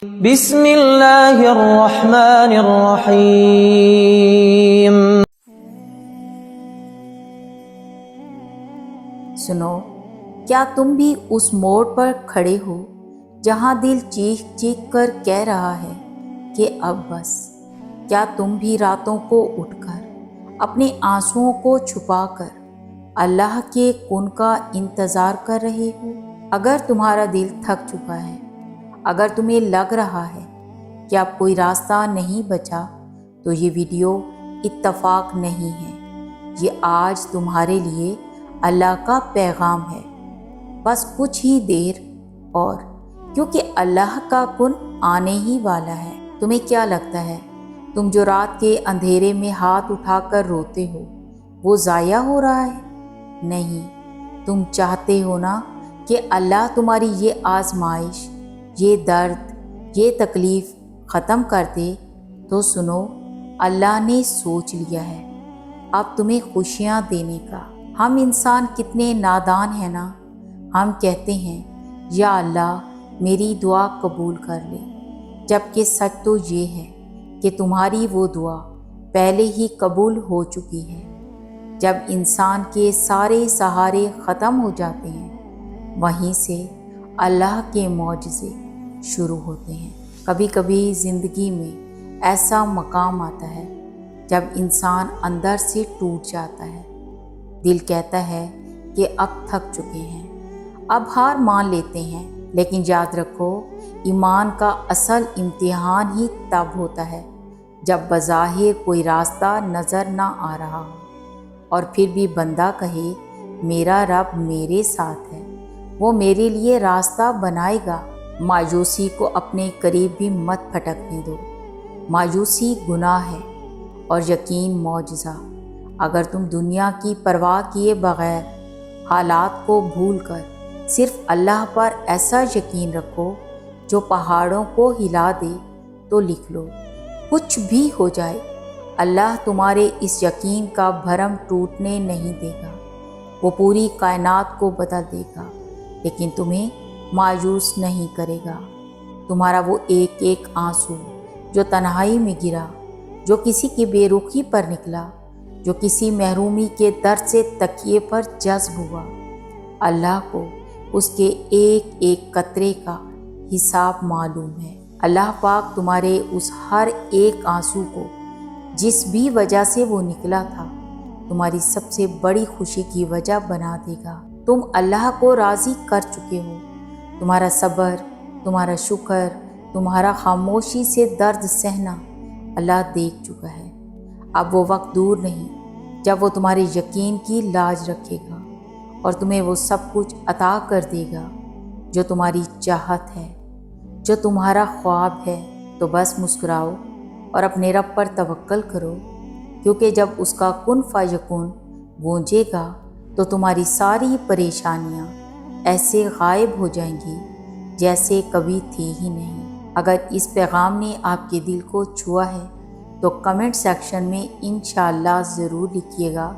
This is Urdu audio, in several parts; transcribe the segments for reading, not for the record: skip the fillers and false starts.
بسم اللہ الرحمن الرحیم۔ سنو، کیا تم بھی اس موڑ پر کھڑے ہو جہاں دل چیخ چیخ کر کہہ رہا ہے کہ اب بس؟ کیا تم بھی راتوں کو اٹھ کر اپنے آنسوؤں کو چھپا کر اللہ کے کن کا انتظار کر رہے ہو؟ اگر تمہارا دل تھک چکا ہے، اگر تمہیں لگ رہا ہے کہ اب کوئی راستہ نہیں بچا، تو یہ ویڈیو اتفاق نہیں ہے، یہ آج تمہارے لیے اللہ کا پیغام ہے۔ بس کچھ ہی دیر اور، کیونکہ اللہ کا کن آنے ہی والا ہے۔ تمہیں کیا لگتا ہے تم جو رات کے اندھیرے میں ہاتھ اٹھا کر روتے ہو وہ ضائع ہو رہا ہے؟ نہیں، تم چاہتے ہو نا کہ اللہ تمہاری یہ آزمائش، یہ درد، یہ تکلیف ختم کر دے؟ تو سنو، اللہ نے سوچ لیا ہے اب تمہیں خوشیاں دینے کا۔ ہم انسان کتنے نادان ہیں نا، ہم کہتے ہیں یا اللہ میری دعا قبول کر لے، جبکہ سچ تو یہ ہے کہ تمہاری وہ دعا پہلے ہی قبول ہو چکی ہے۔ جب انسان کے سارے سہارے ختم ہو جاتے ہیں، وہیں سے اللہ کے معجزے شروع ہوتے ہیں۔ کبھی کبھی زندگی میں ایسا مقام آتا ہے جب انسان اندر سے ٹوٹ جاتا ہے، دل کہتا ہے کہ اب تھک چکے ہیں، اب ہار مان لیتے ہیں۔ لیکن یاد رکھو، ایمان کا اصل امتحان ہی تب ہوتا ہے جب بظاہر کوئی راستہ نظر نہ آ رہا ہو، اور پھر بھی بندہ کہے میرا رب میرے ساتھ ہے، وہ میرے لیے راستہ بنائے گا۔ مایوسی کو اپنے قریب بھی مت پھٹکنے دو۔ مایوسی گناہ ہے اور یقین معجزہ۔ اگر تم دنیا کی پرواہ کیے بغیر، حالات کو بھول کر صرف اللہ پر ایسا یقین رکھو جو پہاڑوں کو ہلا دے، تو لکھ لو کچھ بھی ہو جائے، اللہ تمہارے اس یقین کا بھرم ٹوٹنے نہیں دے گا۔ وہ پوری کائنات کو بدل دے گا، لیکن تمہیں مایوس نہیں کرے گا۔ تمہارا وہ ایک ایک آنسو جو تنہائی میں گرا، جو کسی کی بے رخی پر نکلا، جو کسی محرومی کے درد سے تکیے پر جذب ہوا، اللہ کو اس کے ایک ایک قطرے کا حساب معلوم ہے۔ اللہ پاک تمہارے اس ہر ایک آنسو کو، جس بھی وجہ سے وہ نکلا تھا، تمہاری سب سے بڑی خوشی کی وجہ بنا دے گا۔ تم اللہ کو راضی کر چکے ہو۔ تمہارا صبر، تمہارا شکر، تمہارا خاموشی سے درد سہنا اللہ دیکھ چکا ہے۔ اب وہ وقت دور نہیں جب وہ تمہارے یقین کی لاج رکھے گا اور تمہیں وہ سب کچھ عطا کر دے گا جو تمہاری چاہت ہے، جو تمہارا خواب ہے۔ تو بس مسکراؤ اور اپنے رب پر توکل کرو، کیونکہ جب اس کا کن فیکون گونجے گا تو تمہاری ساری پریشانیاں ایسے غائب ہو جائیں گی جیسے کبھی تھی ہی نہیں۔ اگر اس پیغام نے آپ کے دل کو چھوا ہے تو کمنٹ سیکشن میں انشاءاللہ ضرور لکھیے گا،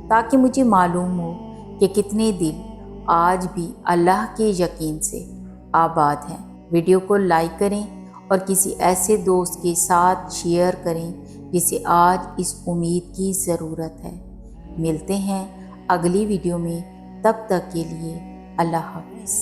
تاکہ مجھے معلوم ہو کہ کتنے دل آج بھی اللہ کے یقین سے آباد ہیں۔ ویڈیو کو لائک کریں اور کسی ایسے دوست کے ساتھ شیئر کریں جسے آج اس امید کی ضرورت ہے۔ ملتے ہیں اگلی ویڈیو میں، تب تک کے لیے اللہ حافظ۔